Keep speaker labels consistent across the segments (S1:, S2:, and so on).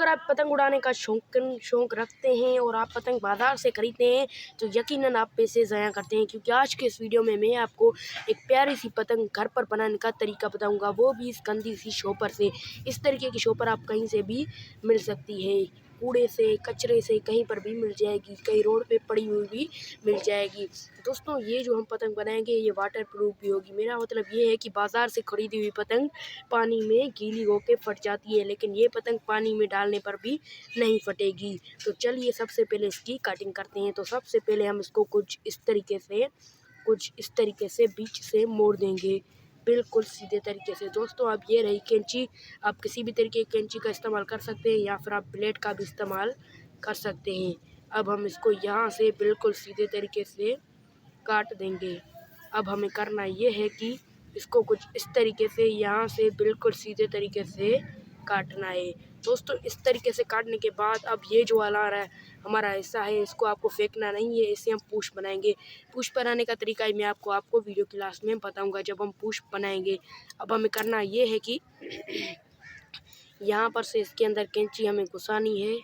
S1: आप पतंग उड़ाने का शौक रखते हैं और आप पतंग बाज़ार से खरीदते हैं तो यकीनन आप पैसे ज़ाया करते हैं, क्योंकि आज के इस वीडियो में मैं आपको एक प्यारी सी पतंग घर पर बनाने का तरीका बताऊंगा, वो भी इस गंदी सी शॉपर से। इस तरीके की शॉपर आप कहीं से भी मिल सकती है, कूड़े से, कचरे से, कहीं पर भी मिल जाएगी, कहीं रोड पे पड़ी हुई भी मिल जाएगी। दोस्तों ये जो हम पतंग बनाएंगे ये वाटर प्रूफ भी होगी। मेरा मतलब ये है कि बाज़ार से खरीदी हुई पतंग पानी में गीली होके फट जाती है, लेकिन ये पतंग पानी में डालने पर भी नहीं फटेगी। तो चलिए सबसे पहले इसकी कटिंग करते हैं। तो सबसे पहले हम इसको कुछ इस तरीके से बीच से मोड़ देंगे, बिल्कुल सीधे तरीके से। दोस्तों अब ये रही कैंची, आप किसी भी तरीके की कैंची का इस्तेमाल कर सकते हैं या फिर आप ब्लेड का भी इस्तेमाल कर सकते हैं। अब हम इसको यहाँ से बिल्कुल सीधे तरीके से काट देंगे। अब हमें करना ये है कि इसको कुछ इस तरीके से यहाँ से बिल्कुल सीधे तरीके से काटना है। दोस्तों इस तरीके से काटने के बाद अब ये जो वाला हमारा हिस्सा है इसको आपको फेंकना नहीं है, इसे हम पूछ बनाएंगे। पूछ बनाने का तरीका मैं आपको वीडियो की लास्ट में बताऊंगा जब हम पूछ बनाएंगे। अब हमें करना ये है कि यहाँ पर से इसके अंदर कैंची हमें घुसानी है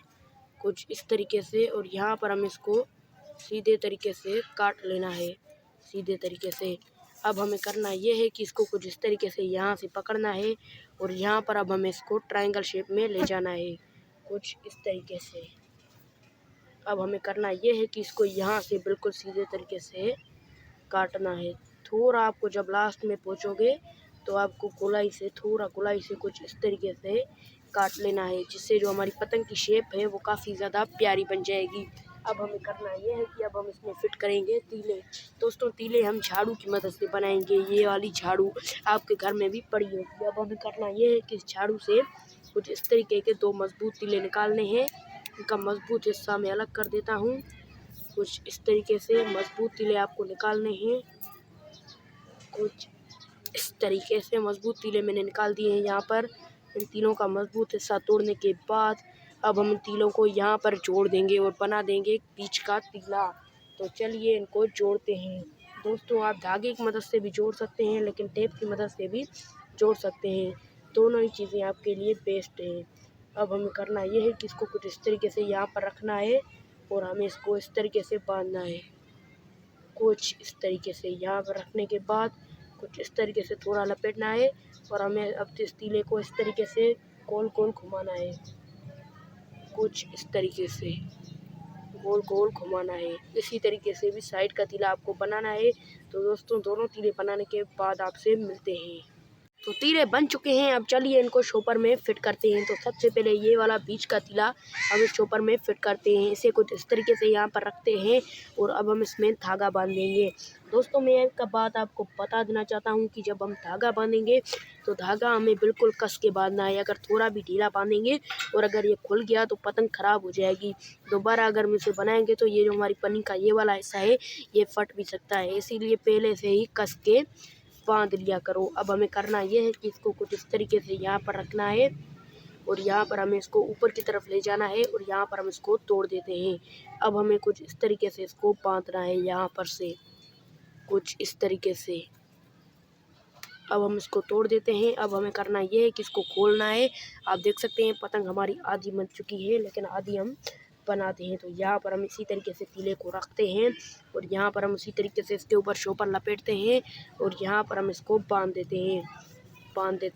S1: कुछ इस तरीके से, और यहाँ पर हम इसको सीधे तरीके से काट लेना है, सीधे तरीके से। अब हमें करना ये है कि इसको कुछ इस तरीके से यहाँ से पकड़ना है और यहाँ पर अब हमें इसको ट्रायंगल शेप में ले जाना है कुछ इस तरीके से। अब हमें करना ये है कि इसको यहाँ से बिल्कुल सीधे तरीके से काटना है। थोड़ा आपको जब लास्ट में पहुँचोगे तो आपको गोलाई से कुछ इस तरीके से काट लेना है, जिससे जो हमारी पतंग की शेप है वो काफ़ी ज़्यादा प्यारी बन जाएगी। अब हमें करना ये है कि अब हम इसमें फिट करेंगे तीले। दोस्तों तीले हम झाड़ू की मदद से बनाएंगे, ये वाली झाड़ू आपके घर में भी पड़ी होगी। अब हमें करना ये है कि इस झाड़ू से कुछ इस तरीके के दो मजबूत तीले निकालने हैं। इनका मजबूत हिस्सा मैं अलग कर देता हूँ। कुछ इस तरीके से मजबूत तीले आपको निकालने हैं, कुछ इस तरीके से मजबूत तीले मैंने निकाल दिए हैं। यहाँ पर इन तीनों का मजबूत हिस्सा तोड़ने के बाद अब हम तीलों को यहाँ पर जोड़ देंगे और बना देंगे एक बीच का तीला। तो चलिए इनको जोड़ते हैं। दोस्तों आप धागे की मदद से भी जोड़ सकते हैं, लेकिन टेप की मदद से भी जोड़ सकते हैं, दोनों ही चीज़ें आपके लिए बेस्ट हैं। अब हमें करना ये है कि इसको कुछ इस तरीके से यहाँ पर रखना है और हमें इसको इस तरीके से बांधना है, कुछ इस तरीके से। यहाँ पर रखने के बाद कुछ इस तरीके से थोड़ा लपेटना है और हमें अब इस तीले को इस तरीके से गोल गोल घुमाना है, कुछ इस तरीके से गोल गोल घुमाना है। इसी तरीके से भी साइड का तीला आपको बनाना है। तो दोस्तों दोनों तीले बनाने के बाद आपसे मिलते हैं। तो तीरे बन चुके हैं, अब चलिए इनको शॉपर में फिट करते हैं। तो सबसे पहले ये वाला बीच का तीला हम इस शॉपर में फिट करते हैं, इसे कुछ इस तरीके से यहाँ पर रखते हैं और अब हम इसमें धागा बांधेंगे। दोस्तों मैं एक बात आपको बता देना चाहता हूँ कि जब हम धागा बांधेंगे तो धागा हमें बिल्कुल कस के बांधना है। अगर थोड़ा भी ढीला बांधेंगे और अगर ये खुल गया तो पतंग खराब हो जाएगी। दोबारा अगर हम इसे बनाएंगे तो ये जो हमारी पन्नी का ये वाला हिस्सा है ये फट भी सकता है, इसीलिए पहले से ही कस के बांध लिया करो। अब हमें करना ये है कि इसको कुछ इस तरीके से यहाँ पर रखना है और यहाँ पर हमें इसको ऊपर की तरफ ले जाना है और यहाँ पर हम इसको तोड़ देते हैं। अब हमें कुछ इस तरीके से इसको बांधना है यहाँ पर से, कुछ इस तरीके से। अब हम इसको तोड़ देते हैं। अब हमें करना ये है कि इसको खोलना है। आप देख सकते हैं पतंग हमारी आधी बन चुकी है, लेकिन आधी हम बनाते हैं। तो यहाँ पर हम इसी तरीके से तीले को रखते हैं और यहाँ पर हम उसी तरीके से इसके ऊपर शॉपर लपेटते हैं और यहाँ पर हम इसको बांध देते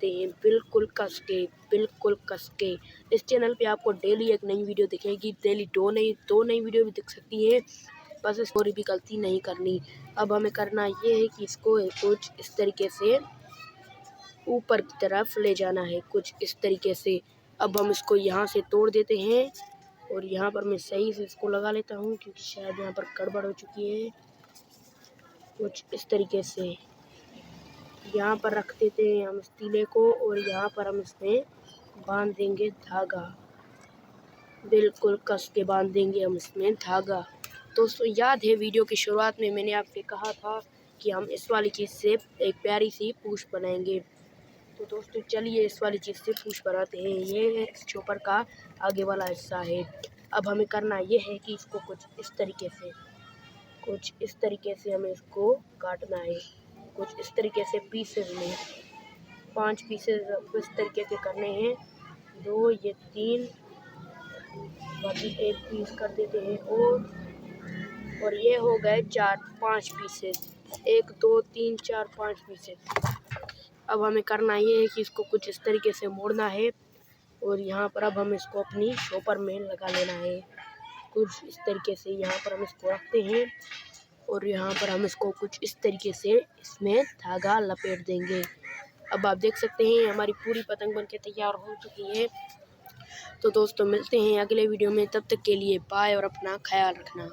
S1: हैं बिल्कुल कस के। इस चैनल पे आपको डेली एक नई वीडियो दिखेगी, डेली दो नई वीडियो भी दिख सकती है, बस इस थोड़ी भी गलती नहीं करनी। अब हमें करना ये है कि इसको कुछ इस तरीके से ऊपर की तरफ ले जाना है, कुछ इस तरीके से। अब हम इसको यहाँ से तोड़ देते हैं और यहाँ पर मैं सही से इसको लगा लेता हूँ, क्योंकि शायद यहाँ पर गड़बड़ हो चुकी है। कुछ इस तरीके से यहाँ पर रख देते हैं हम इस तीले को और यहाँ पर हम इसमें बांध देंगे धागा, बिल्कुल कस के बांध देंगे हम इसमें धागा। दोस्तों याद है वीडियो की शुरुआत में मैंने आपसे कहा था कि हम इस वाली चीज़ से एक प्यारी सी पूँछ बनाएंगे। तो दोस्तों चलिए इस वाली चीज़ से पूँछ बनाते हैं। ये चॉपर का आगे वाला हिस्सा है। अब हमें करना ये है कि इसको कुछ इस तरीके से हमें इसको काटना है, कुछ इस तरीके से पीसेस में 5 पीसेस इस तरीके के करने हैं। 2 ये 3 बाकी एक पीस कर देते हैं और ये हो गए 4-5 पीसेस। 1 2 3 4 5 पीसेस। अब हमें करना ये है कि इसको कुछ इस तरीके से मोड़ना है और यहाँ पर अब हम इसको अपनी शॉपर में लगा लेना है। कुछ इस तरीके से यहाँ पर हम इसको रखते हैं और यहाँ पर हम इसको कुछ इस तरीके से इसमें धागा लपेट देंगे। अब आप देख सकते हैं हमारी पूरी पतंग बनके तैयार हो चुकी है। तो दोस्तों मिलते हैं अगले वीडियो में, तब तक के लिए बाय और अपना ख्याल रखना।